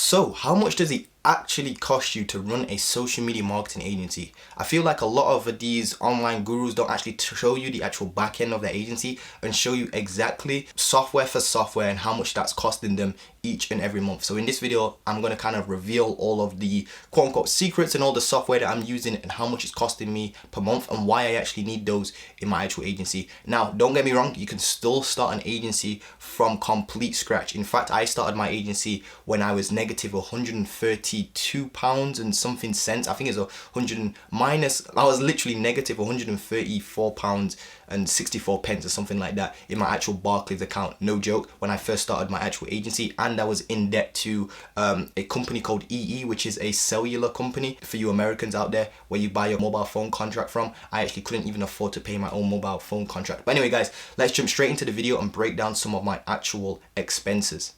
So how much does it actually cost you to run a social media marketing agency? I feel like a lot of these online gurus don't actually show you the actual back end of their agency and show you exactly software for software and how much that's costing them each and every month. So in this video, I'm going to kind of reveal all of the quote unquote secrets and all the software that I'm using and how much it's costing me per month and why I actually need those in my actual agency. Now, don't get me wrong, you can still start an agency from complete scratch. In fact, I started my agency when I was negative 132 pounds and something cents. I think it's 100 minus, I was literally negative 134 pounds and 64 pence or something like that in my actual Barclays account. No joke, when I first started my actual agency, and I was in debt to a company called EE, which is a cellular company for you Americans out there where you buy your mobile phone contract from. I actually couldn't even afford to pay my own mobile phone contract. But anyway guys, let's jump straight into the video and break down some of my actual expenses.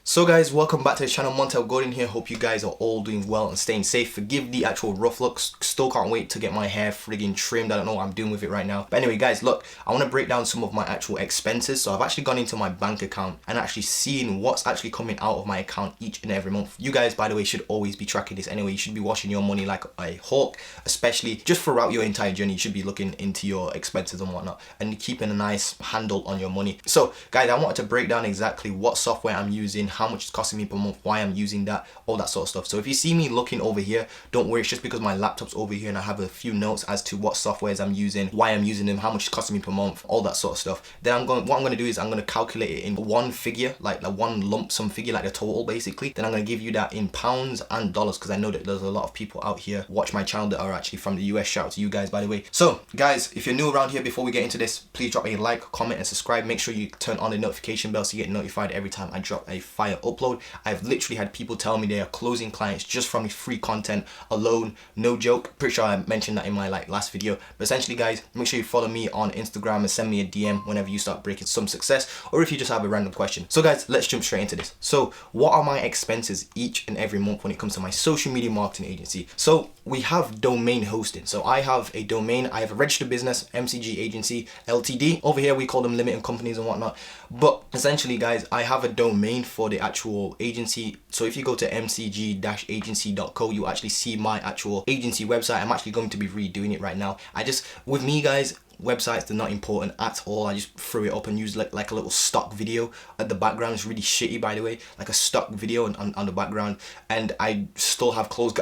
So guys, welcome back to the channel. Montel Gordon here. Hope you guys are all doing well and staying safe. Forgive the actual rough looks. Still can't wait to get my hair friggin' trimmed. I don't know what I'm doing with it right now. But anyway guys, look, I want to break down some of my actual expenses. So I've actually gone into my bank account and actually seen what's actually coming out of my account each and every month. You guys, by the way, should always be tracking this anyway. You should be watching your money like a hawk, especially just throughout your entire journey. You should be looking into your expenses and whatnot and keeping a nice handle on your money. So guys, I wanted to break down exactly what software I'm using, how much it's costing me per month, why I'm using that, all that sort of stuff. So if you see me looking over here, don't worry, it's just because my laptop's over here and I have a few notes as to what softwares I'm using, why I'm using them, how much it's costing me per month, all that sort of stuff. Then what I'm going to do is I'm going to calculate it in one figure, like one lump sum figure, like the total basically. Then I'm going to give you that in pounds and dollars, because I know that there's a lot of people out here watch my channel that are actually from the US. Shout out to you guys, by the way. So guys, if you're new around here, before we get into this, please drop a like, comment and subscribe. Make sure you turn on the notification bell so you get notified every time I drop a fire upload. I've literally had people tell me they are closing clients just from free content alone. No joke. Pretty sure I mentioned that in my last video. But essentially guys, make sure you follow me on Instagram and send me a DM whenever you start breaking some success, or if you just have a random question. So guys, let's jump straight into this. So what are my expenses each and every month when it comes to my social media marketing agency? So we have domain hosting. So I have a domain, I have a registered business, MCG agency, LTD. Over here we call them limited companies and whatnot. But essentially guys, I have a domain for the actual agency. So if you go to mcg-agency.co, you actually see my actual agency website. I'm actually going to be redoing it right now. With me guys, websites, they're not important at all. I just threw it up and used like a little stock video at the background. It's really shitty, by the way, like a stock video on the background. And I still have closed,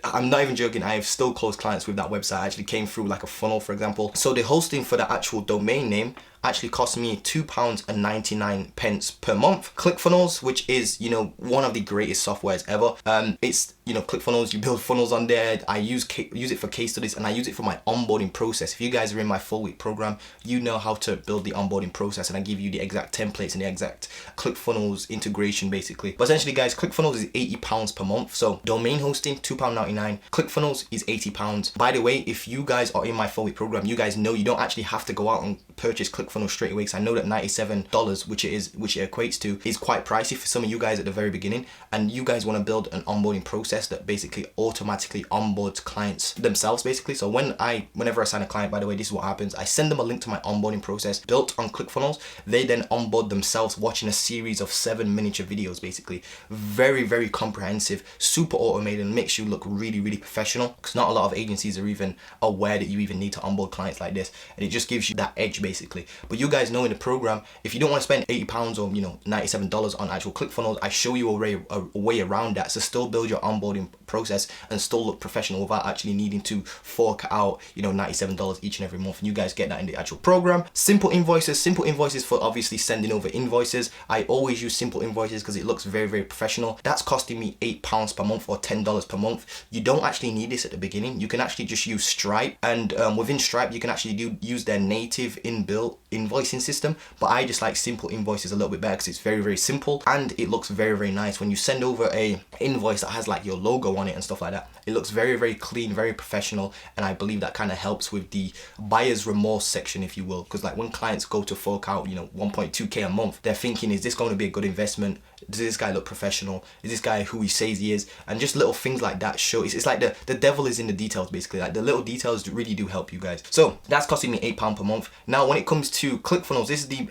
I'm not even joking, I have still closed clients with that website. I actually came through like a funnel, for example. So the hosting for the actual domain name actually cost me £2.99 per month. ClickFunnels, which is, you know, one of the greatest softwares ever. It's, you know, ClickFunnels, you build funnels on there. I use it for case studies and I use it for my onboarding process. If you guys are in my full week program, you know how to build the onboarding process, and I give you the exact templates and the exact ClickFunnels integration basically. But essentially guys, ClickFunnels is £80 per month. So domain hosting, £2.99. ClickFunnels is £80. By the way, if you guys are in my full week program, you guys know you don't actually have to go out and purchase ClickFunnels straight away, because I know that $97, which it equates to, is quite pricey for some of you guys at the very beginning, and you guys want to build an onboarding process that basically automatically onboards clients themselves basically. So whenever I sign a client, by the way, this is what happens. I send them a link to my onboarding process built on ClickFunnels. They then onboard themselves watching a series of 7 miniature videos basically. Very, very comprehensive, super automated, and makes you look really, really professional, because not a lot of agencies are even aware that you even need to onboard clients like this, and it just gives you that edge basically. But you guys know in the program, if you don't want to spend £80 or, you know, $97 on actual ClickFunnels, I show you a way around that. So still build your onboarding process and still look professional without actually needing to fork out, you know, $97 each and every month. And you guys get that in the actual program. Simple invoices for obviously sending over invoices. I always use simple invoices because it looks very, very professional. That's costing me £8 per month or $10 per month. You don't actually need this at the beginning. You can actually just use Stripe, and within Stripe you can actually use their native inbuilt invoicing system, but I just like simple invoices a little bit better because it's very, very simple and it looks very, very nice. When you send over a invoice that has like your logo on it and stuff like that, it looks very, very clean, very professional, and I believe that kind of helps with the buyer's remorse section, if you will, because like when clients go to fork out, you know, 1.2k a month, they're thinking, is this going to be a good investment? Does this guy look professional? Is this guy who he says he is? And just little things like that show. It's like the devil is in the details, basically. Like the little details really do help you guys. So that's costing me £8 per month. Now, when it comes to ClickFunnels, this is the,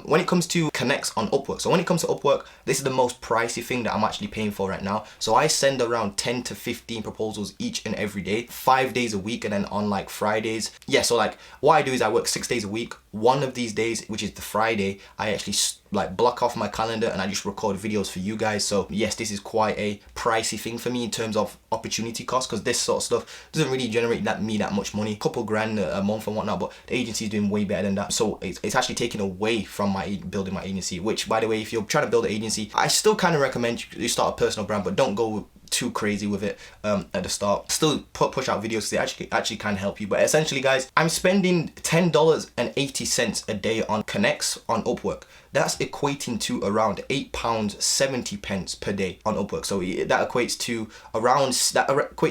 when it comes to connects on Upwork. So when it comes to Upwork, this is the most pricey thing that I'm actually paying for right now. So I send around 10 to 15 proposals each and every day, 5 days a week, and then on like Fridays. Yeah, so like what I do is I work 6 days a week. One of these days, which is the Friday, I actually like block off my calendar and I just record videos for you guys. So yes, this is quite a pricey thing for me in terms of opportunity cost, because this sort of stuff doesn't really generate that much money, a couple grand a month and whatnot, but the agency is doing way better than that. So it's actually taken away from my building my agency, which, by the way, if you're trying to build an agency, I still kind of recommend you start a personal brand, but don't go too crazy with it at the start. Still push out videos because they actually can help you. But essentially, guys, I'm spending $10.80 a day on connects on Upwork. That's equating to around £8.70 per day on Upwork. So that equates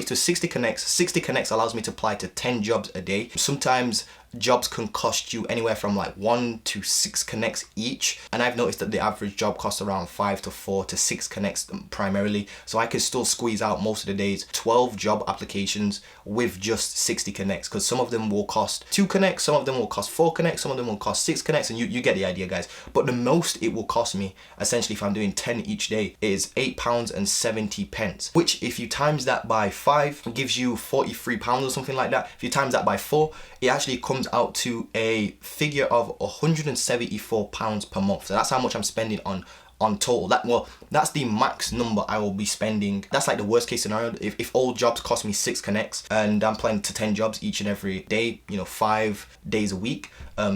to 60 connects. 60 connects allows me to apply to 10 jobs a day. Sometimes jobs can cost you anywhere from like 1 to 6 connects each, and I've noticed that the average job costs around 5 to 4 to 6 connects primarily. So I can still squeeze out most of the days 12 job applications with just 60 connects, because some of them will cost 2 connects, some of them will cost 4 connects, some of them will cost 6 connects, and you get the idea, guys. But the most it will cost me, essentially, if I'm doing 10 each day, is £8.70, which if you times that by 5 gives you £43 or something like that. If you times that by 4, it actually comes out to a figure of £174 per month. So that's how much I'm spending on total. That's the max number I will be spending. That's like the worst case scenario. If all jobs cost me 6 connects and I'm planning to 10 jobs each and every day, you know, 5 days a week,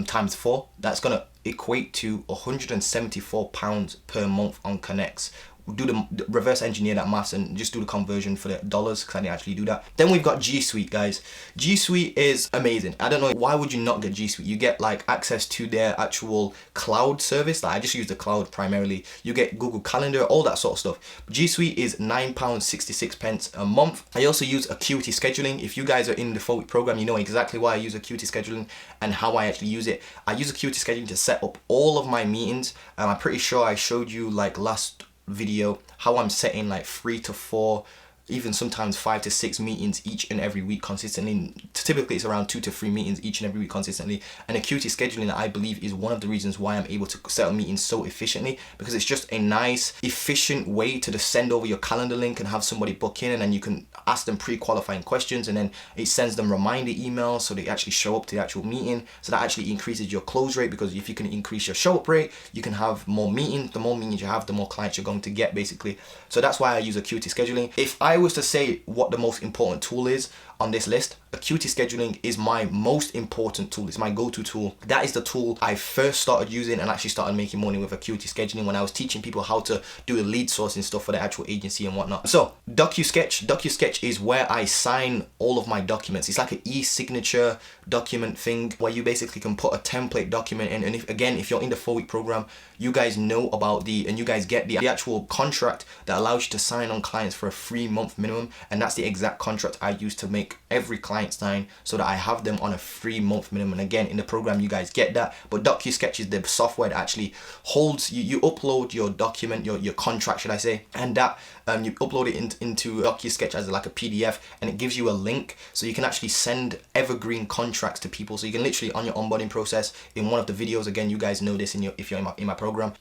times 4, that's gonna equate to £174 per month on connects. Do the reverse engineer that maths and just do the conversion for the dollars, because I didn't actually do that. Then we've got G Suite, guys. G Suite is amazing. I don't know, why would you not get G Suite? You get like access to their actual cloud service. Like I just use the cloud primarily. You get Google Calendar, all that sort of stuff. G Suite is £9.66 a month. I also use Acuity Scheduling. If you guys are in the 4-week program, you know exactly why I use Acuity Scheduling and how I actually use it. I use Acuity Scheduling to set up all of my meetings. I'm pretty sure I showed you like last video how I'm setting like 3 to 4, even sometimes 5 to 6 meetings each and every week consistently. Typically it's around 2 to 3 meetings each and every week consistently. And Acuity Scheduling, I believe, is one of the reasons why I'm able to set up meetings so efficiently, because it's just a nice, efficient way to just send over your calendar link and have somebody book in, and then you can ask them pre-qualifying questions, and then it sends them reminder emails so they actually show up to the actual meeting. So that actually increases your close rate, because if you can increase your show up rate, you can have more meetings. The more meetings you have, the more clients you're going to get, basically. So that's why I use Acuity Scheduling. If I was to say what the most important tool is on this list, Acuity Scheduling is my most important tool. It's my go-to tool. That is the tool I first started using and actually started making money with Acuity Scheduling when I was teaching people how to do the lead sourcing stuff for the actual agency and whatnot. So DocuSketch is where I sign all of my documents. It's like an e-signature document thing where you basically can put a template document in, and if you're in the 4-week program, you guys know about and you guys get the actual contract that allows you to sign on clients for a 3-month minimum, and that's the exact contract I use to make every client sign, so that I have them on a 3-month minimum. And again, in the program you guys get that, but DocuSketch is the software that actually holds you upload your document, your contract should I say, and that you upload it into DocuSketch as like a PDF, and it gives you a link so you can actually send evergreen contracts to people. So you can literally, on your onboarding process, in one of the videos, again, you guys know this if you're in my program,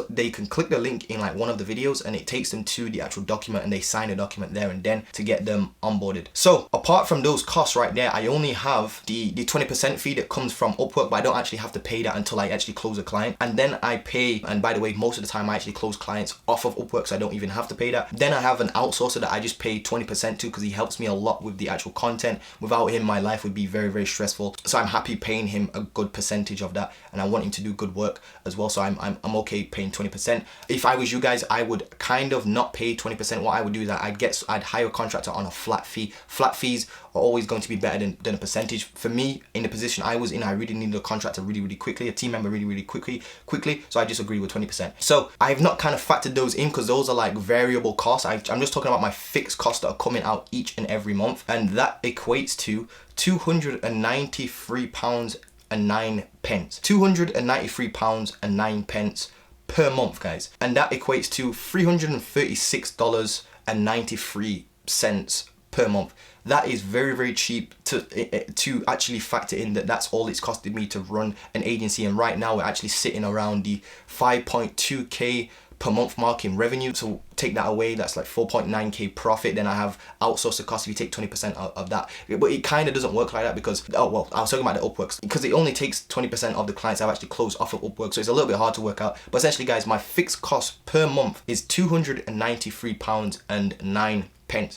they can click the link in like one of the videos and it takes them to the actual document, and they sign a document there and then to get them onboarded. So apart from those costs right there, I only have the 20% fee that comes from Upwork, but I don't actually have to pay that until I actually close a client. And then I pay, and by the way, most of the time I actually close clients off of Upwork, so I don't even have to pay that. Then I have an outsourcer that I just pay 20% to because he helps me a lot with the actual content. Without him, my life would be very, very stressful. So I'm happy paying him a good percentage of that, and I want him to do good work as well. So I'm okay paying 20%. If I was you guys, I would kind of not pay 20%. What I would do is I'd hire a contractor on a flat fee. Flat fees are always going to be better than a percentage. For me, in the position I was in, I really needed a contractor really, really quickly, a team member really, really quickly. So I just agree with 20%. So I've not kind of factored those in because those are like variable costs. I'm just talking about my fixed costs that are coming out each and every month, and that equates to £293.09. £293.09 per month, guys, and that equates to $336.93 per month. That is very, very cheap to actually factor in that that's all it's costed me to run an agency. And right now we're actually sitting around the 5.2k per month mark in revenue. So take that away, that's like 4.9k profit. Then I have outsourcer costs if you take 20% of that. But it kind of doesn't work like that because, oh well, I was talking about the Upworks, because it only takes 20% of the clients I've actually closed off of Upwork. So it's a little bit hard to work out. But essentially, guys, my fixed cost per month is £293.09.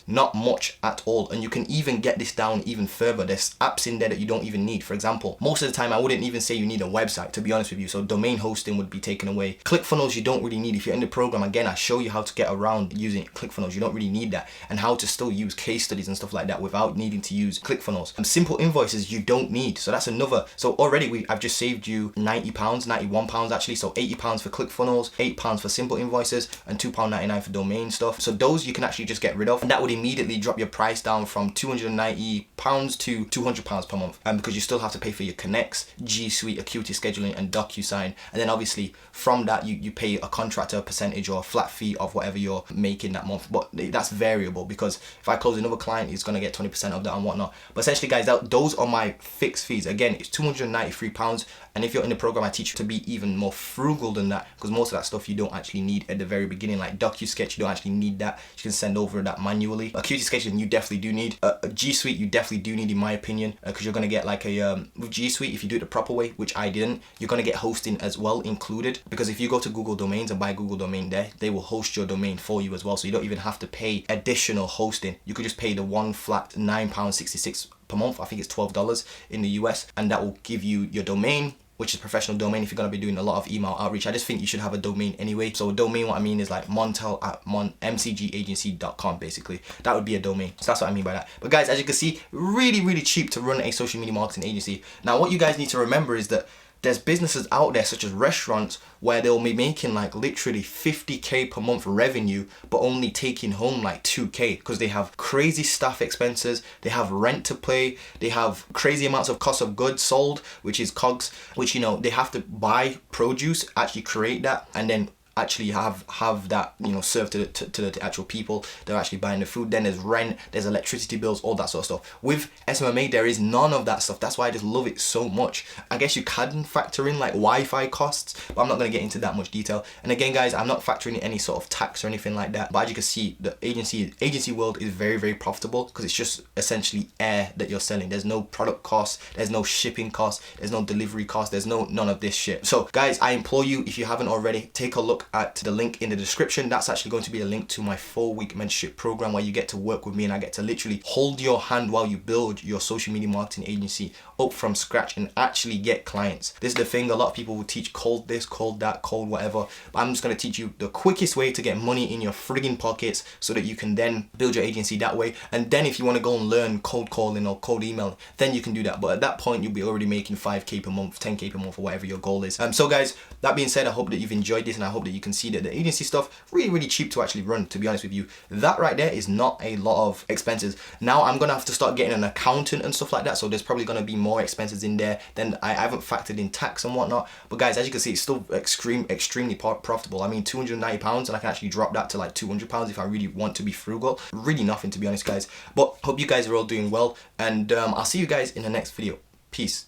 Not much at all. And you can even get this down even further. There's apps in there that you don't even need. For example, most of the time I wouldn't even say you need a website, to be honest with you. So domain hosting would be taken away. ClickFunnels you don't really need. If you're in the program, again, I show you how to get around using ClickFunnels. You don't really need that, and how to still use case studies and stuff like that without needing to use ClickFunnels. And simple invoices you don't need. So that's another. So already I've just saved you £90, £91 actually. So £80 for ClickFunnels, £8 for simple invoices, and £2.99 for domain stuff. So those you can actually just get rid of. And that would immediately drop your price down from £290 to £200 per month, because you still have to pay for your connects, G Suite, Acuity Scheduling, and DocuSign. And then obviously from that you pay a contractor a percentage or a flat fee of whatever you're making that month. But that's variable, because if I close another client, he's gonna get 20% of that and whatnot. But essentially, guys, those are my fixed fees. Again, it's £293. And if you're in the program, I teach you to be even more frugal than that, because most of that stuff you don't actually need at the very beginning. Like DocuSketch, you don't actually need that. You can send over that manually. Acuity Scheduling, you definitely do need. G Suite, you definitely do need, in my opinion, because you're gonna get like a with G Suite, if you do it the proper way, which I didn't, you're gonna get hosting as well included. Because if you go to Google Domains and buy Google Domain there, they will host your domain for you as well. So you don't even have to pay additional hosting. You could just pay the one flat £9.66 per month. I think it's $12 in the US, and that will give you your domain, which is professional domain if you're going to be doing a lot of email outreach. I just think you should have a domain anyway. So a domain, what I mean is like montel@mcgagency.com, basically. That would be a domain. So that's what I mean by that. But guys, as you can see, really, really cheap to run a social media marketing agency. Now, what you guys need to remember is that there's businesses out there such as restaurants where they'll be making like literally 50k per month revenue, but only taking home like 2k, because they have crazy staff expenses, they have rent to pay, they have crazy amounts of cost of goods sold, which is COGS, which, you know, they have to buy produce, actually create that, and then actually have that, you know, served to the actual people that are actually buying the food. Then there's rent, there's electricity bills, all that sort of stuff. With SMMA, there is none of that stuff. That's why I just love it so much. I guess you can factor in like Wi-Fi costs, but I'm not going to get into that much detail. And again, guys, I'm not factoring in any sort of tax or anything like that. But as you can see, the agency world is very, very profitable, because it's just essentially air that you're selling. There's no product costs, there's no shipping costs, there's no delivery costs, there's none of this shit. So guys, I implore you, if you haven't already, take a look at the link in the description. That's actually going to be a link to my 4-week mentorship program, where you get to work with me and I get to literally hold your hand while you build your social media marketing agency up from scratch and actually get clients. This is the thing, a lot of people will teach cold this, cold that, cold whatever, but I'm just going to teach you the quickest way to get money in your frigging pockets so that you can then build your agency that way. And then if you want to go and learn cold calling or cold email, then you can do that. But at that point, you'll be already making 5k per month, 10k per month, or whatever your goal is. So guys, that being said, I hope that you've enjoyed this, and I hope that you can see that the agency stuff really, really cheap to actually run, to be honest with you. That right there is not a lot of expenses. Now I'm gonna have to start getting an accountant and stuff like that, so there's probably gonna be more expenses in there. Then I haven't factored in tax and whatnot. But guys, as you can see, it's still extremely profitable. I mean, £290, and I can actually drop that to like £200 if I really want to be frugal. Really nothing, to be honest, guys. But hope you guys are all doing well, and I'll see you guys in the next video. Peace.